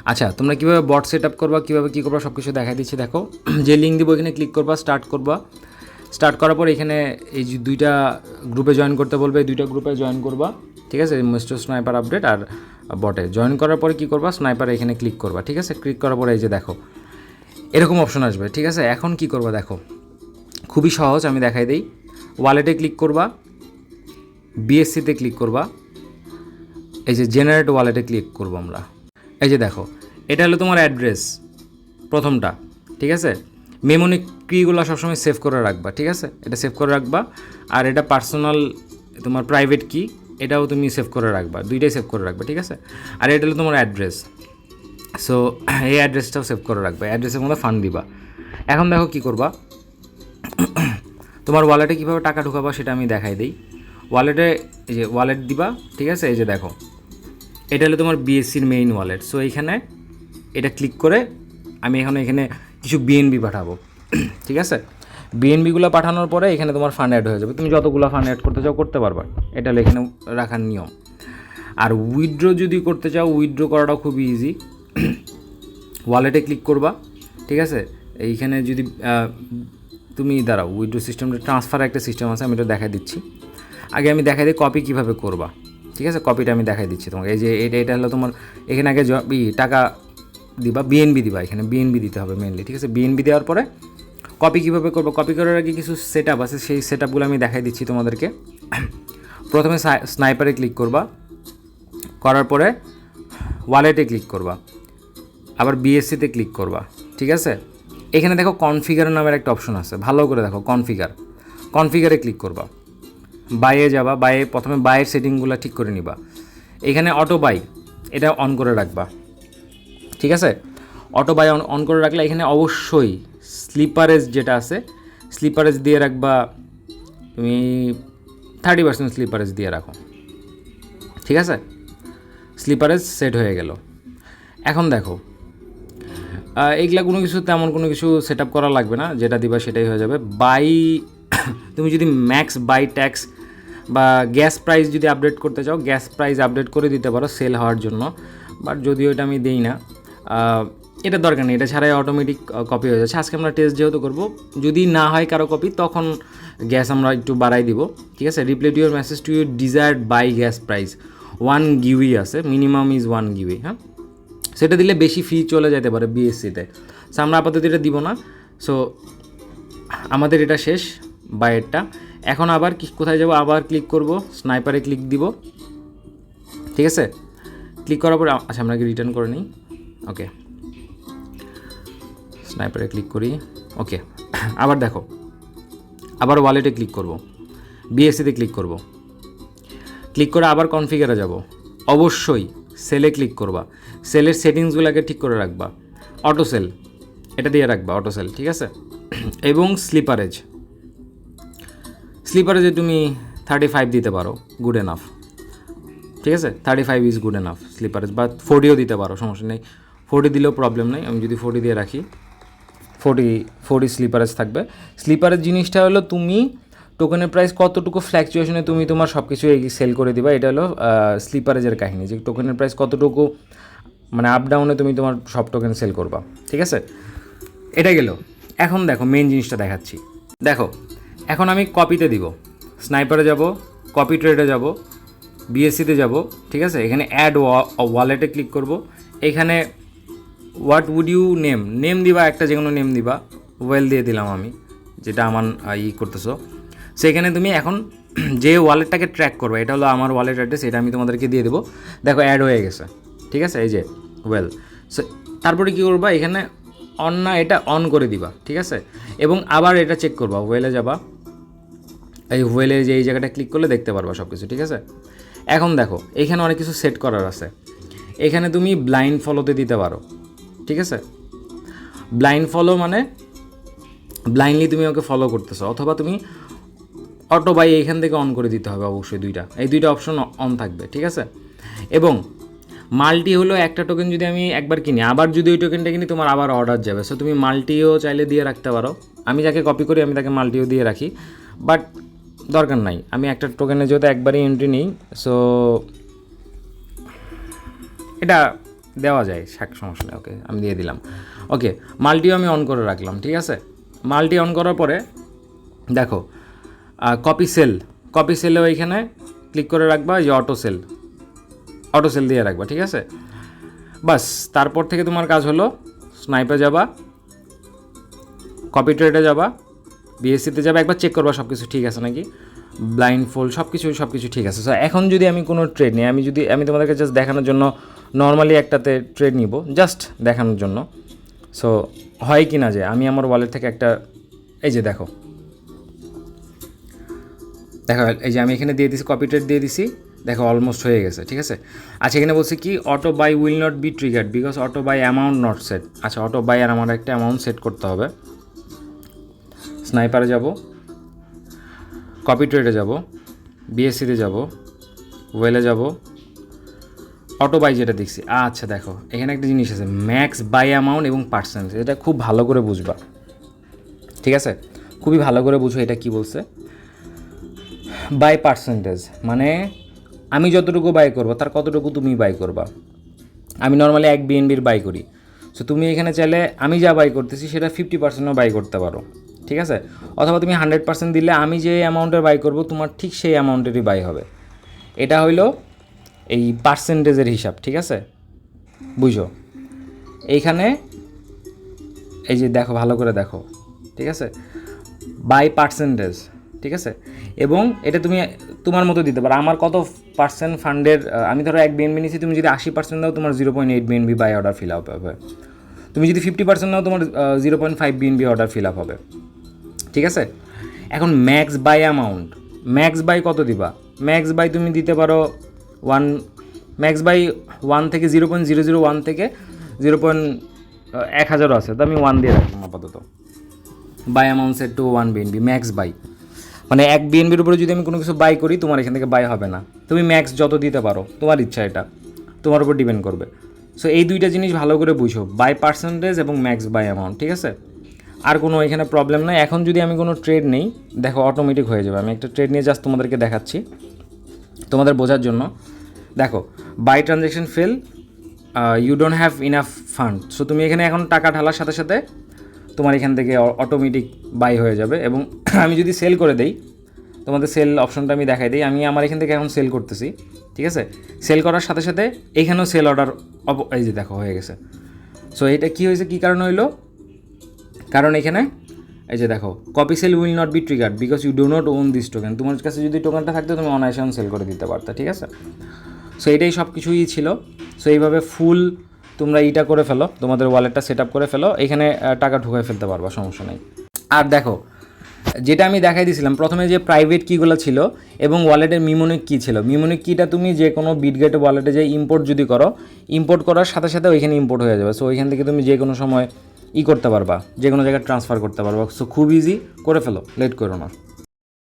আচ্ছা, তোমরা কীভাবে বট সেট আপ করবা, কীভাবে কী করবা সব কিছু দেখাই দিচ্ছি। দেখো, যে লিঙ্ক দিব এখানে ক্লিক করবা, স্টার্ট করবা। স্টার্ট করার পর এখানে এই যে দুইটা গ্রুপে জয়েন করতে বলবে, এই দুইটা গ্রুপে জয়েন করবা, ঠিক আছে, মিস্টার স্নাইপার আপডেট আর বটে জয়েন করার পরে কী করবা, স্নাইপার এখানে ক্লিক করবা, ঠিক আছে। ক্লিক করার পরে এই যে দেখো এরকম অপশন আসবে, ঠিক আছে। এখন কি করবা দেখো, খুবই সহজ, আমি দেখাই দিই। ওয়ালেটে ক্লিক করবা, বিএসসিতে ক্লিক করবা, এই যে জেনারেট ওয়ালেটে ক্লিক করবো আমরা। এই যে দেখো, এটা হলো তোমার অ্যাড্রেস প্রথমটা, ঠিক আছে। মেমোরি কিগুলো সবসময় সেভ করে রাখবা, ঠিক আছে, এটা সেভ করে রাখবা। আর এটা পার্সোনাল তোমার প্রাইভেট কি, এটাও তুমি সেভ করে রাখবা, দুইটাই সেভ করে রাখবা, ঠিক আছে। আর এটা হলো তোমার অ্যাড্রেস, সো এই অ্যাড্রেসটাও সেভ করে রাখবা, অ্যাড্রেসের মধ্যে ফান্ড দিবা। এখন দেখো কী করবা, তোমার ওয়ালেটে কীভাবে টাকা ঢুকাবা সেটা আমি দেখাই দিই। ওয়ালেটে এই যে ওয়ালেট দিবা, ঠিক আছে। এই যে দেখো, এটা হলো তোমার বিএসসির মেইন ওয়ালেট। সো এইখানে এটা ক্লিক করে আমি এখানে কিছু বিএনবি পাঠাবো, ঠিক আছে। বিএনবিগুলো পাঠানোর পরে এখানে তোমার ফান্ড অ্যাড হয়ে যাবে, তুমি যতগুলো ফান্ড অ্যাড করতে চাও করতে পারবা, এটা হলো এখানে রাখার নিয়ম। আর উইথড্র যদি করতে চাও, উইথড্র করাটাও খুবই ইজি। ওয়ালেটে ক্লিক করবা, ঠিক আছে। এইখানে যদি তুমি দাঁড়াও, উইথড্র সিস্টেমটা ট্রান্সফার একটা সিস্টেম আছে, আমি এটা দেখাই দিচ্ছি। আগে আমি দেখাই দিই কপি কীভাবে করবা, ঠিক আছে। কপিটা আমি দেখাই দিচ্ছি তোমাকে। এই যে এটা হলো তোমার, এখানে আগে টাকা দিবা, বিএনবি দিবা, এখানে বিএনবি দিতে হবে মেনলি, ঠিক আছে। বিএনবি দেওয়ার পরে কপি কীভাবে করবো, কপি করার আগে কিছু সেট আপ আছে, সেই সেট আপগুলো আমি দেখাই দিচ্ছি তোমাদেরকে। প্রথমে স্নাইপারে ক্লিক করবা, করার পরে ওয়ালেটে ক্লিক করবা, আবার বিএসসিতে ক্লিক করবা, ঠিক আছে। এখানে দেখো কনফিগার নামের একটা অপশন আছে, ভালো করে দেখো, কনফিগারে ক্লিক করবা, বাইয়ে যাবা, বাইয়ে প্রথমে বাইয়ের সেটিংগুলো ঠিক করে নিবা। এখানে অটো বাই এটা অন করে রাখবা, ঠিক আছে। অটো বাই অন করে রাখলে এখানে অবশ্যই স্লিপারেজ যেটা আছে, স্লিপারেজ দিয়ে রাখবা, তুমি 30% স্লিপারেজ দিয়ে রাখো, ঠিক আছে। স্লিপারেজ সেট হয়ে গেল। এখন দেখো, এইগুলা তেমন কোনো কিছু সেট আপ করা লাগবে না, যেটা দিবা সেটাই হয়ে যাবে। বাই তুমি যদি ম্যাক্স বাই ট্যাক্স বা গ্যাস প্রাইস যদি আপডেট করতে চাও, গ্যাস প্রাইস আপডেট করে দিতে পারো সেল হওয়ার জন্য, বাট যদিও এটা আমি দিই না, এটা দরকার নেই, এটা ছাড়াই অটোমেটিক কপি হয়ে যাচ্ছে। আজকে আমরা টেস্ট যেহেতু করবো, যদি না হয় কারো কপি, তখন গ্যাস আমরা একটু বাড়াই দিব, ঠিক আছে। Reply to your message to your desired buy gas price 1 GB আছে, মিনিমাম ইজ 1 GB, হ্যাঁ। সেটা দিলে বেশি ফি চলে যেতে পারে বিএসসিতে, সো আমরা আপাতত এটা দিব না। সো আমাদের এটা শেষ বাইয়েরটা। এখন আবার কোথায় যাব, আবার ক্লিক করব, স্নাইপারে ক্লিক দিব, ঠিক আছে। ক্লিক করার পরে আচ্ছা আমরা রিটার্ন করে নিই, ওকে, স্নাইপারে ক্লিক করি, ওকে। আবার দেখো, আবার ওয়ালেটে ক্লিক করব, বিএসসিতে ক্লিক করব, ক্লিক করে আবার কনফিগারে যাব, অবশ্যই সেলে ক্লিক করবা, সেলের সেটিংসগুলোকে ঠিক করে রাখবা, অটো সেল এটা দিয়ে রাখবা, অটো সেল, ঠিক আছে। এবং স্লিপারেজে তুমি 35 দিতে পারো, গুড এনাফ, ঠিক আছে। 35 ইজ গুড এনাফ স্লিপারেজ, বা 40ও দিতে পারো, সমস্যা নেই, 40 দিলেও প্রবলেম নেই। আমি যদি 40 দিয়ে রাখি, 40 স্লিপারেজ থাকবে। স্লিপারেজ জিনিসটা হলো তুমি টোকেনের প্রাইস কতটুকু ফ্ল্যাকচুয়েশনে তুমি তোমার সব কিছু সেল করে দিবা, এটা হলো স্লিপারেজের কাহিনী, যে টোকেনের প্রাইস কতটুকু মানে আপ ডাউনে তুমি তোমার সব টোকেন সেল করবা, ঠিক আছে। এটা গেল। এখন দেখো মেন জিনিসটা দেখাচ্ছি, দেখো এখন আমি কপিতে দিব, স্নাইপারে যাব, কপি ট্রেডে যাব, বিএসসিতে যাব, ঠিক আছে। এখানে অ্যাড ওয়ালেটে ক্লিক করব, এখানে হোয়াট উড ইউ নেম দিবা, একটা যে কোনো নেম দিবা, ওয়েল দিয়ে দিলাম আমি, যেটা আমার করতেছো। সেখানে তুমি এখন যে ওয়ালেটটাকে ট্র্যাক করবে, এটা হলো আমার ওয়ালেট অ্যাড্রেস, এটা আমি তোমাদেরকে দিয়ে দেবো। দেখো অ্যাড হয়ে গেছে, ঠিক আছে, এই যে ওয়েল। সো তারপরে কী করবা, এখানে অন না এটা অন করে দিবা, ঠিক আছে। এবং আবার এটা চেক করবা, ওয়েলে যাবা, এই ওয়েলে যে এই জায়গাটা ক্লিক করলে দেখতে পারবা সব কিছু, ঠিক আছে। এখন দেখো এখানে অনেক কিছু সেট করার আছে, এখানে তুমি ব্লাইন্ড ফলোতে দিতে পারো, ঠিক আছে। ব্লাইন্ড ফলো মানে ব্লাইন্ডলি তুমি ওকে ফলো করতেছো, অথবা তুমি অটো বাই এইখান থেকে অন করে দিতে হবে, অবশ্যই এই দুইটা অপশন অন থাকবে, ঠিক আছে। এবং মাল্টি হলো একটা টোকেন যদি আমি একবার কিনি, আবার যদি ওই টোকেনটা কিনি তোমার আবার অর্ডার যাবে, সো তুমি মাল্টিও চাইলে দিয়ে রাখতে পারো। আমি যাকে কপি করি আমি তাকে মাল্টিও দিয়ে রাখি, বাট দরকার নাই, আমি একটা টোকেনে যেহেতু একবারই এন্ট্রি নিই, সো এটা দেওয়া যায়, সমস্যা নেই। ওকে, আমি দিয়ে দিলাম। ওকে, মাল্টিও আমি অন করে রাখলাম, ঠিক আছে। মাল্টি অন করার পরে দেখো কপি সেলেও এইখানে ক্লিক করে রাখবা, এই যে অটো সেল দিয়ে রাখবা, ঠিক আছে। বাস, তারপর থেকে তোমার কাজ হলো স্নাইপে যাবা, কপি ট্রেডে যাবা, বিএসসিতে যাবা, একবার চেক করবা সব কিছু ঠিক আছে নাকি, ব্লাইন্ড ফোল্ড সব কিছু ঠিক আছে। সো এখন যদি আমি কোনো ট্রেড নিই, আমি তোমাদেরকে জাস্ট দেখানোর জন্য নর্মালি একটাতে ট্রেড নিব, জাস্ট দেখানোর জন্য। সো হয় কি না যে আমি আমার ওয়ালেট থেকে একটা, এই যে দেখো এই যে আমি এখানে দিয়ে দিছি, কপি ট্রেড দিয়ে দিছি, দেখো অলমোস্ট হয়ে গেছে, ঠিক আছে। আচ্ছা, এখানে বলছি কি auto buy will not be triggered because auto buy amount not set. আচ্ছা, অটো বাই আর আমার একটা অ্যামাউন্ট সেট করতে হবে। স্নাইপারে যাব, কপি ট্রেডে যাব, বিএসসিতে যাব, ওয়েলে যাব, অটো বাই যেটা দেখছি। আচ্ছা দেখো, এখানে একটা জিনিস আছে, ম্যাক্স বাই অ্যামাউন্ট এবং পার্সেন্টেজ। এটা খুব ভালো করে বুঝবা, ঠিক আছে, খুবই ভালো করে বুঝো এটা কি বলছে। বাই পার্সেন্টেজ মানে আমি যতটুকু বাই করবো তার কতটুকু তুমি বাই করবা। আমি নর্মালি 1 BNBর বাই করি, সো তুমি এখানে চাইলে আমি যা বাই করতেছি সেটা 50%ও বাই করতে পারো, ঠিক আছে। অথবা তুমি 100% দিলে আমি যে অ্যামাউন্টের বাই করবো তোমার ঠিক সেই অ্যামাউন্টেরই বাই হবে। এটা হইলো এই পার্সেন্টেজের হিসাব, ঠিক আছে, বুঝো। এইখানে এই যে দেখো, ভালো করে দেখো, ঠিক আছে, বাই পার্সেন্টেজ, ঠিক আছে। এবং এটা তুমি তোমার মতো দিতে পারো, আমার কত পার্সেন্ট ফান্ডের, আমি ধরো 1 BNB নিয়েছি, তুমি যদি 80% দাও তোমার 0.8 BNB buy order fill up হবে। তুমি যদি 50% নাও তোমার 0.5 BNB অর্ডার ফিল আপ হবে, ঠিক আছে। এখন max buy amount, max buy কত দিবা? ম্যাক্স বাই তুমি দিতে পারো 1, ম্যাক্স বাই 1 থেকে 0.001 থেকে 0.1000 আছে, তো আমি 1 দিয়ে রাখলাম আপাতত। Buy amount set to 1 BNB max buy, মানে 1 BNBর উপরে যদি আমি কোনো কিছু বাই করি তোমার এখান থেকে বাই হবে না। তুমি ম্যাক্স যত দিতে পারো, তোমার ইচ্ছা, এটা তোমার উপর ডিপেন্ড করবে। সো এই দুইটা জিনিস ভালো করে বুঝো, বাই পার্সেন্টেজ এবং ম্যাক্স বাই অ্যামাউন্ট, ঠিক আছে। আর কোনো এখানে প্রবলেম নাই। এখন যদি আমি কোনো ট্রেড নেই, দেখো অটোমেটিক হয়ে যাবে। আমি একটা ট্রেড নিয়ে জাস্ট তোমাদেরকে দেখাচ্ছি তোমাদের বোঝার জন্য। দেখো, buy transaction fail, you don't have enough fund. So তুমি এখানে এখন টাকা ঢালার সাথে সাথে তোমার এখান থেকে অটোমেটিক বাই হয়ে যাবে। এবং আমি যদি সেল করে দেই, তোমাদের সেল অপশনটা আমি দেখাই দিই। আমি আমার এখান থেকে এখন সেল করতেছি, ঠিক আছে। সেল করার সাথে সাথে এখানেও সেল অর্ডার, এই যে দেখো হয়ে গেছে। সো এটা কী হয়েছে, কী কারণ হইলো, কারণ এখানে এই যে দেখো, copy sell will not be triggered because you do not own this token. তোমার কাছে যদি টোকেনটা থাকতো তুমি অনায়াসে সেল করে দিতে পারতে, ঠিক আছে। সো এটাই সব কিছুই ছিল। সো এইভাবে ফুল তোমরা এইটা করে ফেলো, তোমাদের ওয়ালেটটা সেট আপ করে ফেলো, এখানে টাকা ঢুকাই ফেলতে পারবা, সমস্যা নেই। আর দেখো, যেটা আমি দেখাই দিয়েছিলাম প্রথমে, যে প্রাইভেট কিগুলো ছিল এবং ওয়ালেটের মিমোনিক কি ছিল। মিমোনিক কিটা তুমি যে কোনো বিটগেট ওয়ালেটে যে ইম্পোর্ট যদি করো, ইম্পোর্ট করার সাথে সাথে ওইখানে ইম্পোর্ট হয়ে যাবে। সো ওইখান থেকে তুমি যে কোনো সময় করতে পারবা, যে কোনো জায়গায় ট্রান্সফার করতে পারবা। সো খুব ইজি, করে ফেলো, লেট করো না।